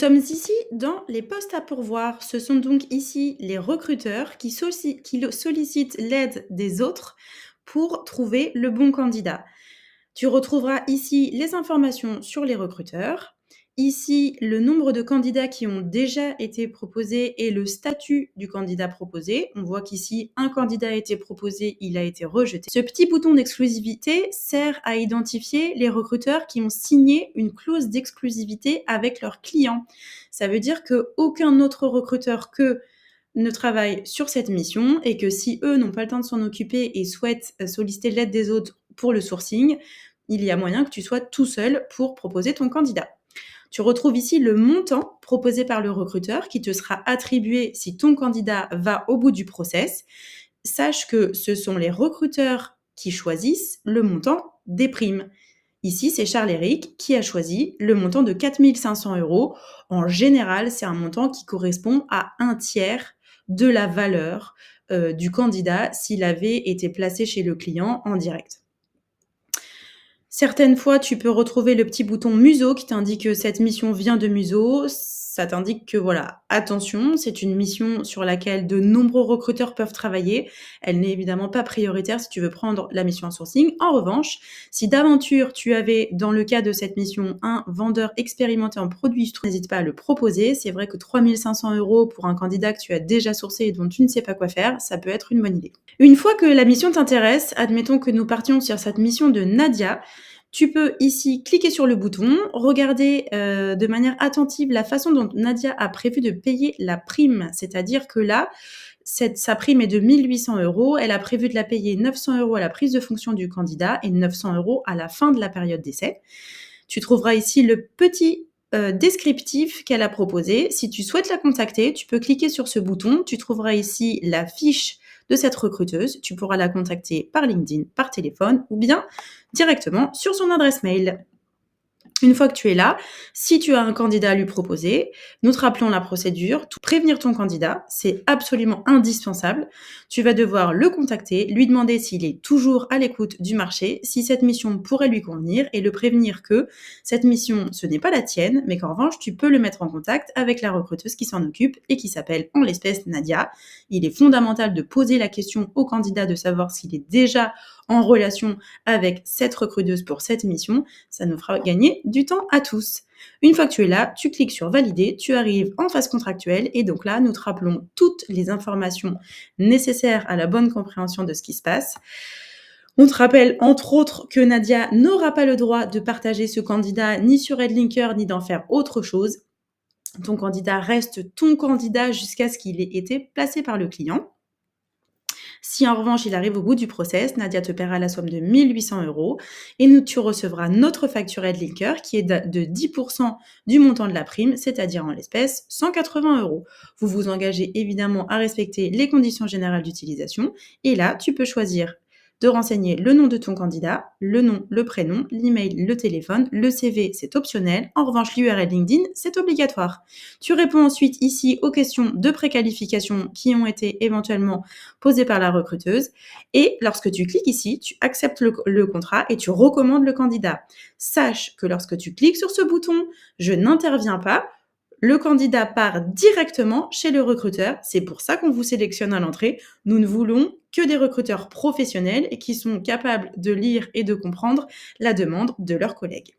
sommes ici dans les postes à pourvoir. Ce sont donc ici les recruteurs qui sollicitent l'aide des autres pour trouver le bon candidat. Tu retrouveras ici les informations sur les recruteurs, ici le nombre de candidats qui ont déjà été proposés et le statut du candidat proposé. On voit qu'ici, un candidat a été proposé, il a été rejeté. Ce petit bouton d'exclusivité sert à identifier les recruteurs qui ont signé une clause d'exclusivité avec leurs clients. Ça veut dire qu'aucun autre recruteur qu'eux ne travaille sur cette mission et que si eux n'ont pas le temps de s'en occuper et souhaitent solliciter l'aide des autres pour le sourcing, il y a moyen que tu sois tout seul pour proposer ton candidat. Tu retrouves ici le montant proposé par le recruteur qui te sera attribué si ton candidat va au bout du process. Sache que ce sont les recruteurs qui choisissent le montant des primes. Ici, c'est Charles-Éric qui a choisi le montant de 4 500 €. En général, c'est un montant qui correspond à un tiers de la valeur du candidat s'il avait été placé chez le client en direct. Certaines fois, tu peux retrouver le petit bouton Muso qui t'indique que cette mission vient de Muso. Ça t'indique que voilà, attention, c'est une mission sur laquelle de nombreux recruteurs peuvent travailler. Elle n'est évidemment pas prioritaire si tu veux prendre la mission en sourcing. En revanche, si d'aventure tu avais, dans le cas de cette mission, un vendeur expérimenté en produits, n'hésite pas à le proposer. C'est vrai que 3 500 € pour un candidat que tu as déjà sourcé et dont tu ne sais pas quoi faire, ça peut être une bonne idée. Une fois que la mission t'intéresse, admettons que nous partions sur cette mission de Nadia, tu peux ici cliquer sur le bouton, regarder de manière attentive la façon dont Nadia a prévu de payer la prime. C'est-à-dire que là, sa prime est de 1 800 €. Elle a prévu de la payer 900 € à la prise de fonction du candidat et 900 € à la fin de la période d'essai. Tu trouveras ici le petit descriptif qu'elle a proposé. Si tu souhaites la contacter, tu peux cliquer sur ce bouton. Tu trouveras ici la fiche de cette recruteuse. Tu pourras la contacter par LinkedIn, par téléphone ou bien directement sur son adresse mail. Une fois que tu es là, si tu as un candidat à lui proposer, nous te rappelons la procédure. Prévenir ton candidat, c'est absolument indispensable. Tu vas devoir le contacter, lui demander s'il est toujours à l'écoute du marché, si cette mission pourrait lui convenir et le prévenir que cette mission, ce n'est pas la tienne, mais qu'en revanche, tu peux le mettre en contact avec la recruteuse qui s'en occupe et qui s'appelle en l'espèce Nadia. Il est fondamental de poser la question au candidat de savoir s'il est déjà en relation avec cette recruteuse pour cette mission. Ça nous fera gagner du temps à tous. Une fois que tu es là, tu cliques sur valider, tu arrives en phase contractuelle et donc là, nous te rappelons toutes les informations nécessaires à la bonne compréhension de ce qui se passe. On te rappelle entre autres que Nadia n'aura pas le droit de partager ce candidat ni sur Headlinker ni d'en faire autre chose. Ton candidat reste ton candidat jusqu'à ce qu'il ait été placé par le client. Si en revanche il arrive au bout du process, Nadia te paiera la somme de 1 800 € et tu recevras notre facture Headlinker qui est de 10% du montant de la prime, c'est-à-dire en l'espèce 180 €. Vous vous engagez évidemment à respecter les conditions générales d'utilisation et là tu peux choisir de renseigner le nom de ton candidat, le nom, le prénom, l'email, le téléphone, le CV, c'est optionnel. En revanche, l'URL LinkedIn, c'est obligatoire. Tu réponds ensuite ici aux questions de préqualification qui ont été éventuellement posées par la recruteuse. Et lorsque tu cliques ici, tu acceptes le contrat et tu recommandes le candidat. Sache que lorsque tu cliques sur ce bouton, je n'interviens pas. Le candidat part directement chez le recruteur. C'est pour ça qu'on vous sélectionne à l'entrée. Nous ne voulons que des recruteurs professionnels et qui sont capables de lire et de comprendre la demande de leurs collègues.